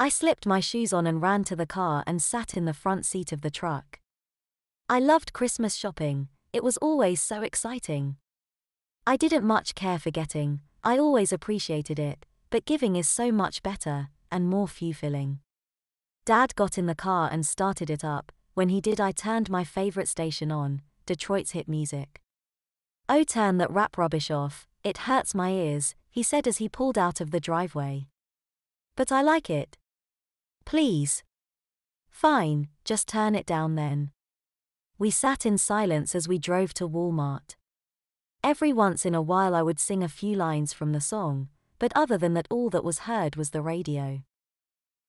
I slipped my shoes on and ran to the car and sat in the front seat of the truck. I loved Christmas shopping, it was always so exciting. I didn't much care for getting, I always appreciated it, but giving is so much better, and more fulfilling. Dad got in the car and started it up. When he did, I turned my favorite station on, Detroit's hit music. "Oh, turn that rap rubbish off, it hurts my ears," he said as he pulled out of the driveway. "But I like it." "Please." "Fine, just turn it down then." We sat in silence as we drove to Walmart. Every once in a while I would sing a few lines from the song, but other than that all that was heard was the radio.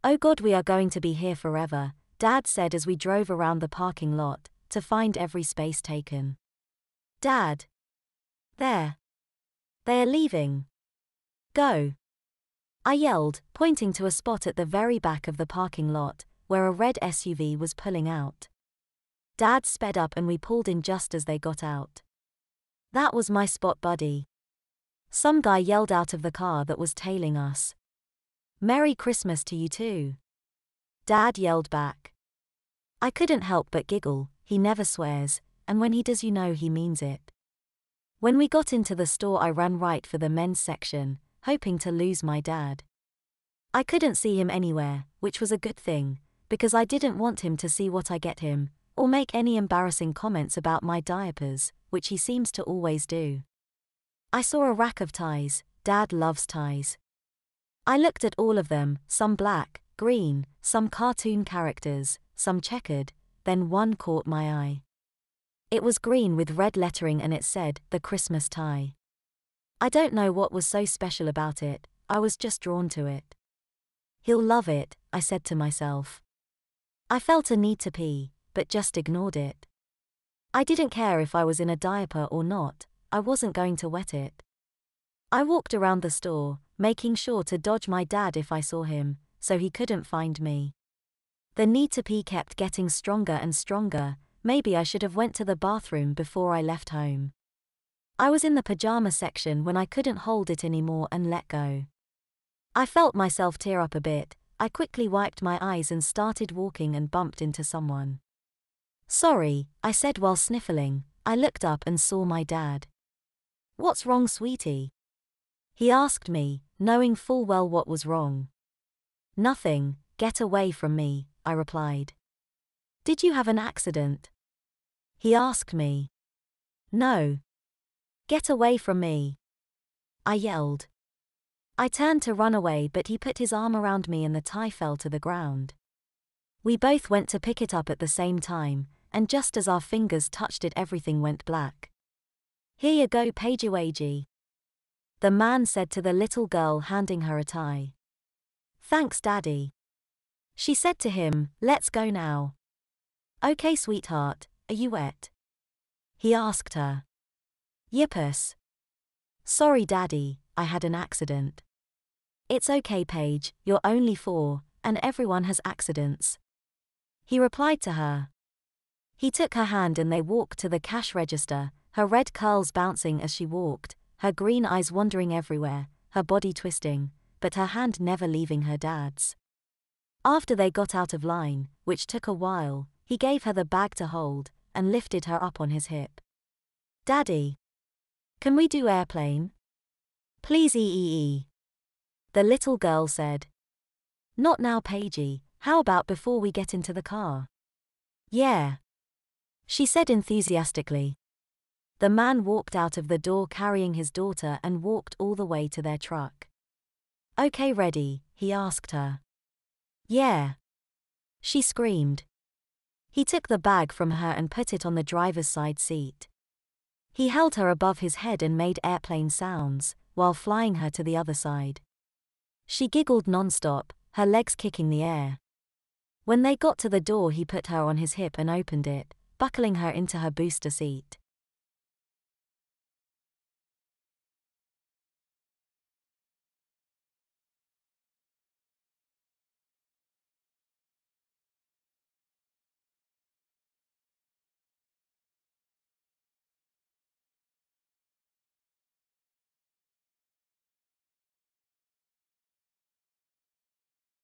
"Oh God, we are going to be here forever," Dad said as we drove around the parking lot, to find every space taken. "Dad! There! They are leaving. Go!" I yelled, pointing to a spot at the very back of the parking lot, where a red SUV was pulling out. Dad sped up and we pulled in just as they got out. "That was my spot, buddy." Some guy yelled out of the car that was tailing us. "Merry Christmas to you too." Dad yelled back. I couldn't help but giggle, he never swears, and when he does you know he means it. When we got into the store I ran right for the men's section, hoping to lose my dad. I couldn't see him anywhere, which was a good thing, because I didn't want him to see what I get him, or make any embarrassing comments about my diapers, which he seems to always do. I saw a rack of ties, Dad loves ties. I looked at all of them, some black, green, some cartoon characters, some checkered, then one caught my eye. It was green with red lettering and it said, "The Christmas tie." I don't know what was so special about it, I was just drawn to it. "He'll love it," I said to myself. I felt a need to pee, but just ignored it. I didn't care if I was in a diaper or not, I wasn't going to wet it. I walked around the store, making sure to dodge my dad if I saw him, so he couldn't find me. The need to pee kept getting stronger and stronger, maybe I should have went to the bathroom before I left home. I was in the pajama section when I couldn't hold it anymore and let go. I felt myself tear up a bit, I quickly wiped my eyes and started walking and bumped into someone. "Sorry," I said while sniffling. I looked up and saw my dad. "What's wrong, sweetie?" he asked me, knowing full well what was wrong. "Nothing, get away from me," I replied. "Did you have an accident?" he asked me. "No. Get away from me," I yelled. I turned to run away but he put his arm around me and the tie fell to the ground. We both went to pick it up at the same time, and just as our fingers touched it everything went black. "Here you go, Paige," the man said to the little girl handing her a tie. "Thanks, Daddy," she said to him. "Let's go now." "Okay, sweetheart, are you wet?" he asked her. "Yippus. Sorry, Daddy, I had an accident." "It's okay, Paige, you're only 4, and everyone has accidents," he replied to her. He took her hand and they walked to the cash register, her red curls bouncing as she walked, her green eyes wandering everywhere, her body twisting, but her hand never leaving her dad's. After they got out of line, which took a while, he gave her the bag to hold, and lifted her up on his hip. "Daddy, can we do airplane? Please, the little girl said. "Not now, Paigey, how about before we get into the car?" "Yeah," she said enthusiastically. The man walked out of the door carrying his daughter and walked all the way to their truck. "Okay, ready?" he asked her. "Yeah," she screamed. He took the bag from her and put it on the driver's side seat. He held her above his head and made airplane sounds, while flying her to the other side. She giggled non-stop, her legs kicking the air. When they got to the door he put her on his hip and opened it, buckling her into her booster seat.